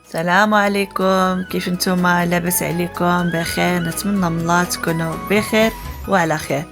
السلام عليكم، كيف نتوما؟ لاباس عليكم؟ بخير؟ نتمنى من الله تكونوا بخير وعلى خير.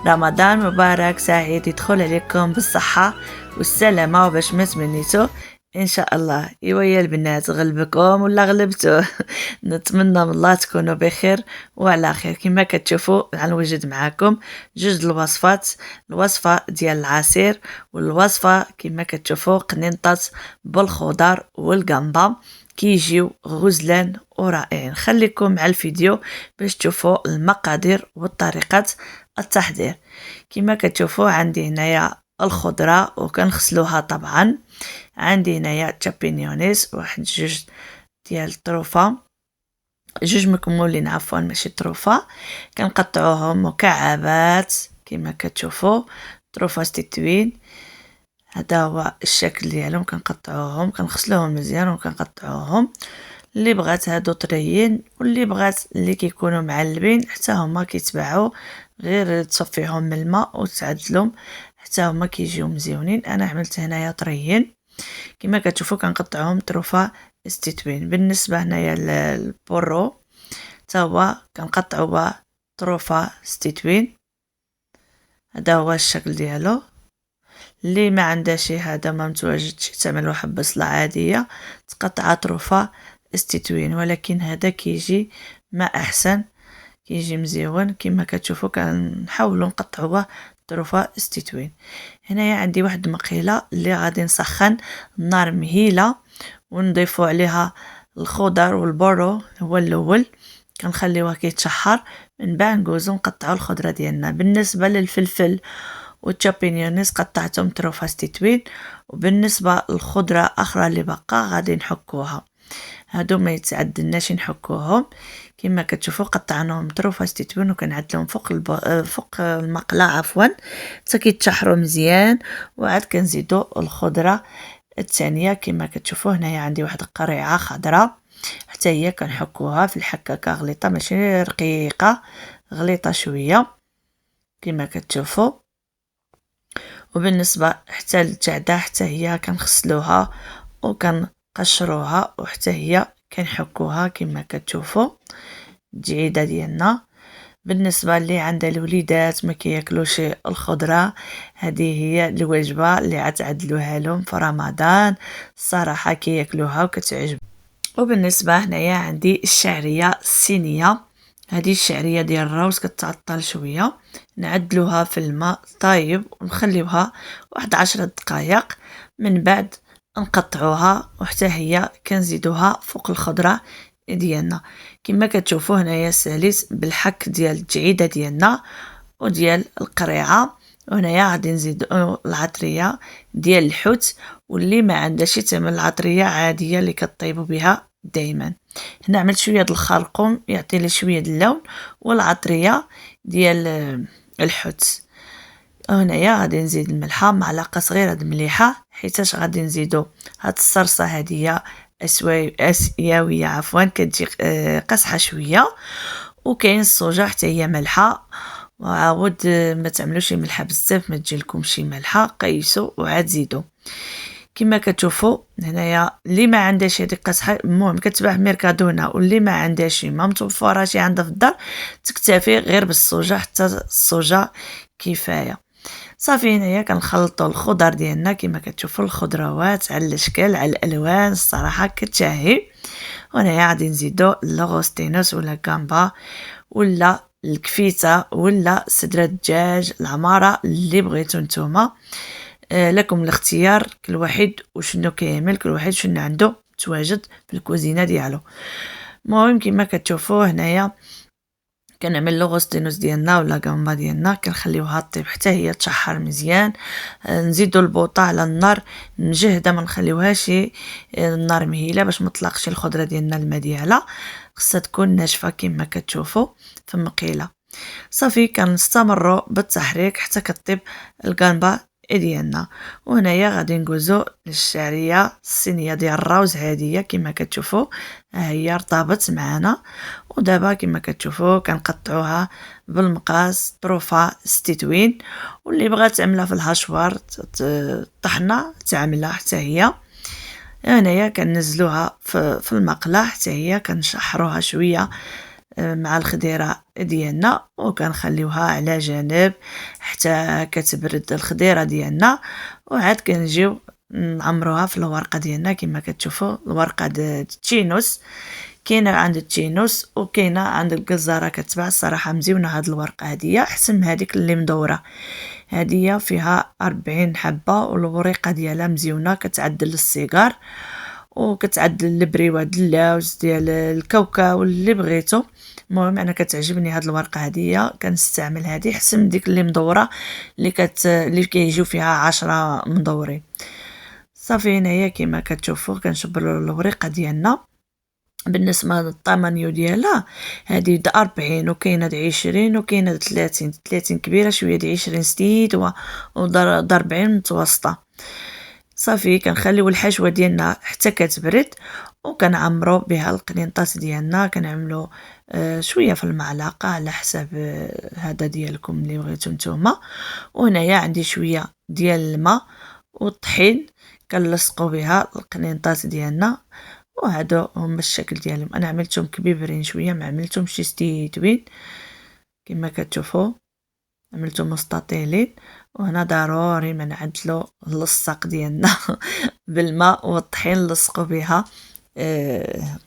رمضان مبارك سعيد يدخل عليكم بالصحة والسلامة وباش ما تمنيتو ان شاء الله. يا البنات غلبكم ولا غلبتو؟ نتمنى من الله تكونوا بخير وعلى خير. كما كتشوفوا غنوجد معاكم جوج الوصفات، الوصفه ديال العصير والوصفه كما كتشوفوا قنينطات بالخضر والقنبه، كيجيو غزلان ورائعين. خليكم مع الفيديو باش تشوفوا المقادير وطريقه التحضير. كما كتشوفوا عندي هنايا الخضره وكنغسلوها طبعا. عندي هنايا تشابينيونيز، واحد جوج ديال الطروفه، جوج مكمولين عفوا ماشي طروفه، كنقطعوهم مكعبات كما كتشوفوا. طروفه تتوين، هذا هو الشكل ديالهم. كنقطعوهم كنغسلوهم مزيان وكنقطعوهم. اللي بغات هادو طريين واللي بغات اللي كيكونوا معلبين حتى هما كيتباعوا، غير تصفيهم من الماء وتعدلهم حتى هما كيجيو مزيونين. انا عملت هنايا طريين كما كتشوفوا. كنقطعوهم طروفه استتوين. بالنسبه هنايا للبورو تا هو كنقطعوا طروفه استتوين، هذا هو الشكل ديالو. اللي ما عندهاش هذا ما متواجدش تعمل واحد بصله عاديه تقطع طروفه استتوين، ولكن هذا كيجي ما احسن، كيجي مزيون. كما كتشوفوا كنحاولوا نقطعوه طروفه استتوين. هنايا عندي واحد المقيله اللي غادي نسخن النار مهيله ونضيفوا عليها الخضر والبورو هو الاول، كنخليوه كيتشحر، من بعد نجوزو نقطعوا الخضره ديالنا. بالنسبه للفلفل والتشابينيونيز قطعتهم طروفه استتوين، وبالنسبه للخضره اخرى اللي بقى غادي نحكوها. هادو ما يتعدلناش نحكوهم. كما كتشوفوا قطعناهم طروفه استتوين وكنعدلهم فوق المقله عفوا حتى كيتشحروا مزيان. وعاد كنزيدوا الخضره الثانيه. كما كتشوفوا هنايا عندي واحد القريعه خضراء حتى هي كنحكوها في الحكاكه غليظه ماشي رقيقه، غليظه شويه كما كتشوفوا. وبالنسبه حتى للجعده حتى هي كنغسلوها وكنقشروها وحتى هي كنحكوها كما كتشوفوا الجعيده ديالنا. بالنسبه اللي عندها الوليدات ما كياكلوش الخضره، هذه هي الوجبه اللي غتعدلوها لهم في رمضان، الصراحه كياكلوها وكتعجب. وبالنسبه هنايا عندي الشعريه الصينيه، هذه الشعريه ديال الروز كتعطل شويه، نعدلوها في الماء طايب ونخليوها واحد 10 دقائق، من بعد نقطعوها وحتى هي كنزيدوها فوق الخضره ديالنا. كما كتشوفوا هنايا ساليت بالحك ديال الجعيده ديالنا وديال القريعه. وهنايا غادي نزيدو العطريه ديال الحوت، واللي ما عندهاش تعمل العطريه عاديه اللي كطيبوا بها دائما. هنا عملت شويه د الخرقوم يعطي لي شويه د اللون، والعطريه ديال الحوت. هنايا غادي نزيد الملحه معلقه صغيره د المليحه، حيتاش غادي نزيدو هاد الصرصه هاديه اسيويه عفوا كتجي قاصحه شويه. وكاين الصوجه حتى هي ملحه، وعاود ما تعملوش ملحه بزاف ما تجيلكمش ملحه، قيسوا وعاد زيدوا. كما كتشوفوا هنايا اللي ما عندهاش هذيك قاصحه المهم كتباع في ميركادونا، واللي ما عندهاش ما متوفراش عندها في الدار تكتفي غير بالصوجه، حتى الصوجه كفايه. صافي هنايا كنخلطوا الخضر ديالنا. كما كتشوفوا الخضروات على الاشكال على الالوان الصراحه كتشهي. وهنايا غادي نزيدوا لوغوستينوس ولا كامبا ولا الكفيته ولا صدر الدجاج العماره اللي بغيتو نتوما. لكم الاختيار، كل واحد وشنو كيعمل، كل واحد شنو عنده تواجد في الكوزينه ديالو. المهم كما كتشوفوا هنايا كنعمل لوغوستينوس ديالنا ولا غامبا ديالنا، كنخليوها طيب حتى هي تشحر مزيان. نزيدوا البوطه على النار مجهده، ما نخليوهاش النار مهيله باش ما تطلقش الخضره ديالنا الماء ديالها، خصها تكون ناشفه كما كتشوفوا في المقيله. صافي كنستمروا بالتحريك حتى كطيب الغامبا ديالنا. وهنايا غادي نجوزو للشعريه الصينيه ديال الروز، هذه كما كتشوفوا هي ارتبطت معنا. ودابا كما كتشوفوا كنقطعوها بالمقاس طروفه ستتوين، واللي بغات تعملها في الهاشوار طحنه تعملها حتى هي. هنايا كنزلوها في المقله حتى هي كنشحروها شويه مع الخضيره ديالنا وكنخليوها على جنب حتى كتبرد الخضيره ديالنا، وعاد كنجيو نعمروها في الورقه ديالنا كما كتشوفوا. الورقه التشينوس كاينه عند التشينوس وكاينه عند الجزاره كتباع. الصراحه مزيونه هاد الورقه هاديه احسن من هذيك اللي مدوره. هاديه فيها 40 حبه والوريقه ديالها مزيونه كتعدل السيجار وكتعدل البريواد اللوز ديال الكاوكاو اللي بغيتو. المهم انا كتعجبني هاد الورقه هاديه كنستعمل هادي احسن من ديك اللي مدوره اللي كيجيو فيها 10 مدورين. صافي هنايا كما كتشوفوا كنشبروا الوريقه ديالنا. بالنسبه للطمانيو ديالها هذه د 40 وكاينه د 20 وكاينه د 30 كبيره شويه د 20 ستيت و 40 متوسطه. صافي كنخليو الحشوه ديالنا حتى كتبرد وكنعمرو بها القنينطات ديالنا. كنعملو شويه في المعلقه على حساب هذا ديالكم اللي بغيتو نتوما. وهنايا عندي شويه ديال الماء والطحين كنلصقوا بها القنينطات ديالنا، وهادو هما الشكل ديالهم. انا عملتهم كبيبرين شويه ما عملتهمش ستيتوين كما كتشوفوا، عملتهم مستطيلين. وهنا ضروري ما نعدلو اللصاق ديالنا بالماء والطحين نلصقوا بها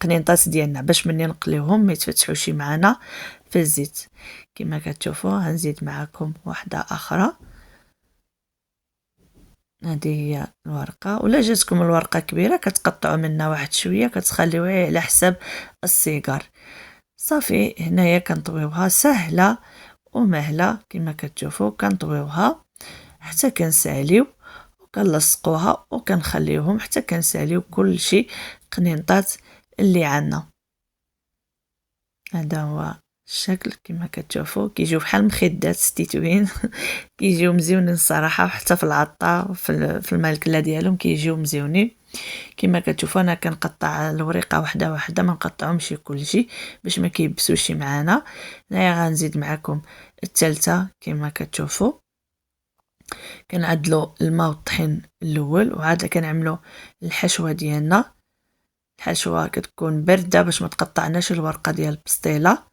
قنينطات ديالنا باش مني نقليوهم ما يتفتحوش معنا في الزيت. كما كتشوفوا هنزيد معكم واحده اخرى. هذه هي الورقه، ولا جاتكم الورقه كبيره كتقطعوا منها واحد شويه كتخليوها على حساب السيجار. صافي هنايا كنطويوها سهله ومهله كما كتشوفوا. كنطويوها حتى كنساليو وكنلصقوها وكنخليوهم حتى كنساليو كل شيء قنينطات اللي عندنا. هذا هو الشكل كما كتشوفوا كيجيو بحال مخدات ستيتوين كيجيو مزيونين الصراحه، وحتى في العطا في الماكله ديالهم كيجيو مزيونين. كما كتشوفوا انا كنقطع الورقه واحده واحده ما نقطعهمش كلشي باش ما كيبسوش معنا. هنايا غنزيد معكم الثالثه. كما كتشوفوا كنعدلوا الماء والطحين الاول وعاد كنعملوا الحشوه ديالنا. الحشوه كتكون بارده باش ما تقطعناش الورقه ديال البسطيله.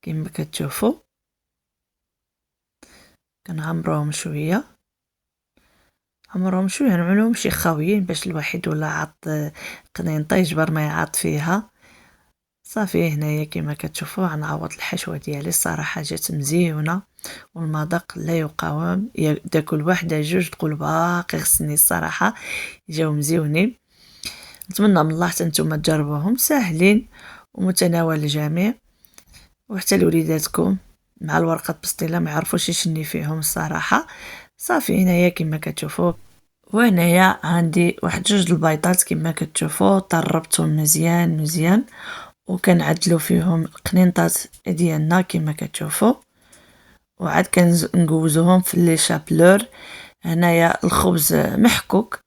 كما كتشوفوا كنعمروهم شويه نعملوهم شي خاويين باش الواحد ولا عط قنينطه يجبر ما يعط فيها. صافي هنايا كما كتشوفوا غنعوض الحشوه ديالي. الصراحه جات مزيونه والمذاق لا يقاوم. تاكل واحده جوج تقول باقي خصني. الصراحه جاو مزيونين. نتمنى من الله حتى نتوما تجربوهم ساهلين ومتناول الجميع وحتى لوليداتكم مع الورقه البسطيله ما يعرفوش يشني فيهم الصراحه. صافي هنايا كما كتشوفوا وهنايا عندي واحد جوج البيضات كما كتشوفوا طربتهم مزيان وكنعدلوا فيهم القنينطات ديالنا كما كتشوفوا. وعاد كنجوزوهم في لي شابلور. هنايا الخبز محكوك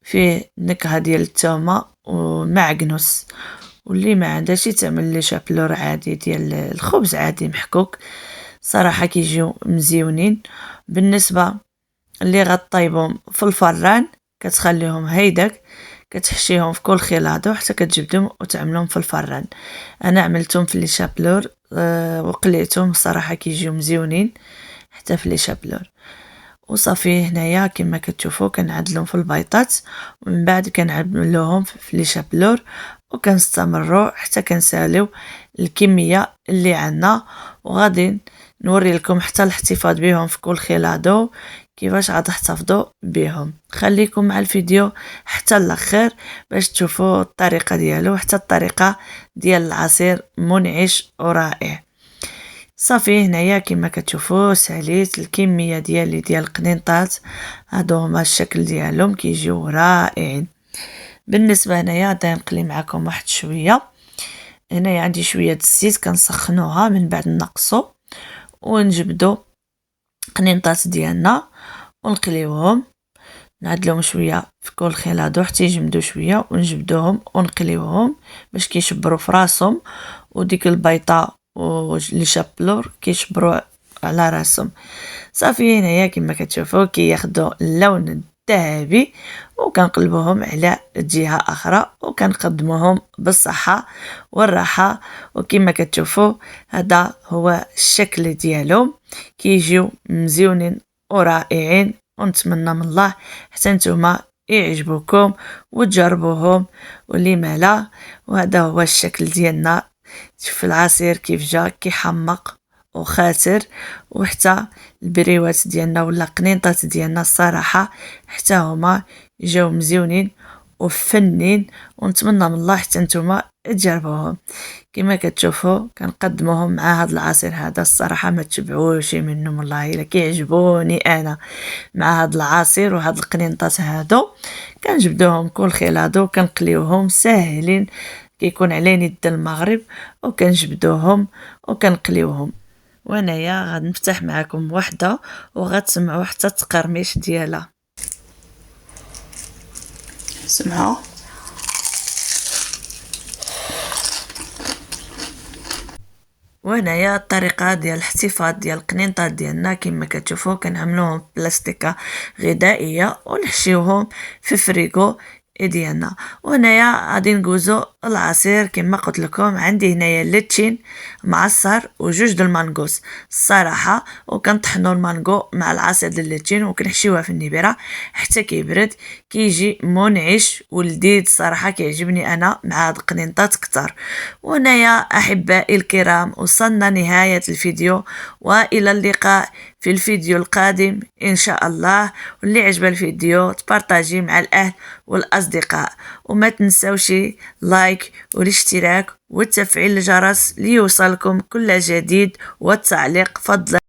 فيه نكهه ديال الثومه ومعكنوس، واللي ما عندهاش تعمل لي شابلور عادي ديال الخبز عادي محكوك. صراحه كيجيو مزيونين. بالنسبه اللي غطيبهم في الفران كتخليهم هيداك كتحشيهم في كل خلاطه حتى كتجبدهم وتعملهم في الفران. انا عملتهم في لي شابلور وقليتهم. الصراحه كيجيو مزيونين حتى في لي شابلور. وصافي هنايا كما كتشوفوا كنعدلهم في البيضات ومن بعد كنعملوهم في لي شابلور وكنستمروا حتى كنساليو الكميه اللي عندنا. وغادي نوري لكم حتى الاحتفاظ بهم في كل خلاطه كيفاش غتحتفظوا بهم. خليكم مع الفيديو حتى الاخر باش تشوفوا الطريقه ديالو. حتى الطريقه ديال العصير منعش ورائع. صافي هنايا كما كتشوفوا ساليت الكميه ديال القنينطات. هادو هما الشكل ديالهم كيجيو رائعين. بالنسبه هنايا غادي نقلي معكم واحد شويه. هنايا عندي شويه الزيت كنسخنوها من بعد نقصو ونجبدو قنينطات ديالنا ونقليوهم. نعدلهم شويه في كل خلاطه حتى يجمدوا شويه ونجبدوهم ونقليوهم باش كيشبروا في راسهم. وديك البيضه ولي شابلور كيشبروا على راسهم. صافي هنايا كما كتشوفوا كياخذوا اللون الذهبي وكنقلبوهم على جهة أخرى وكنقدموهم بالصحة والراحة. وكما كتشوفوا هذا هو الشكل ديالهم، كيجيو مزيونين ورائعين، ونتمنى من الله حتى نتوما يعجبوكم وتجربوهم ولما لا. وهذا هو الشكل ديالنا في العصير كيف جا كيحمق وخاسر، وحتى البريوات ديالنا ولا قنينطات ديالنا الصراحة حتى هما جاو مزيونين وفنين، ونتمنى من الله حتى نتوما تجربوهم. كما كتشوفوا كنقدموهم مع هذا العصير هذا، الصراحه ما تشبعوش منهم والله الا كيعجبوني انا مع هذا العصير وهاد القنينطات هادو. كنجبدوهم كل خلادو كنقليوهم ساهلين، كيكون على يد المغرب وكنجبدوهم وكنقليوهم. وانايا غنفتح معكم وحده وغتسمعوا حتى التقرميش ديالها. سمعوا وهنايا الطريقه ديال الاحتفاظ ديال القنينطات ديالنا كما كتشوفوا كنعملوهم بلاستيكه غذائيه ونحشيوهم في فريكو ديالنا. وهنايا غادي ندوزو العصير كما قلت لكم. عندي هنايا اللتشين معصر وجوج د المانغوس الصراحه، وكنطحنوا المانغو مع العصير ديال اللتشين وكنحشيوها في النبيره حتى كيبرد، كيجي منعش ولذيذ الصراحه، كيعجبني انا مع هاد القنينطات كتر. وهنايا احبائي الكرام وصلنا نهايه الفيديو، والى اللقاء في الفيديو القادم ان شاء الله. واللي عجب الفيديو تبارطاجي مع الاهل والاصدقاء، وما تنسوش لايك والاشتراك وتفعيل الجرس ليوصلكم كل جديد والتعليق فضلا.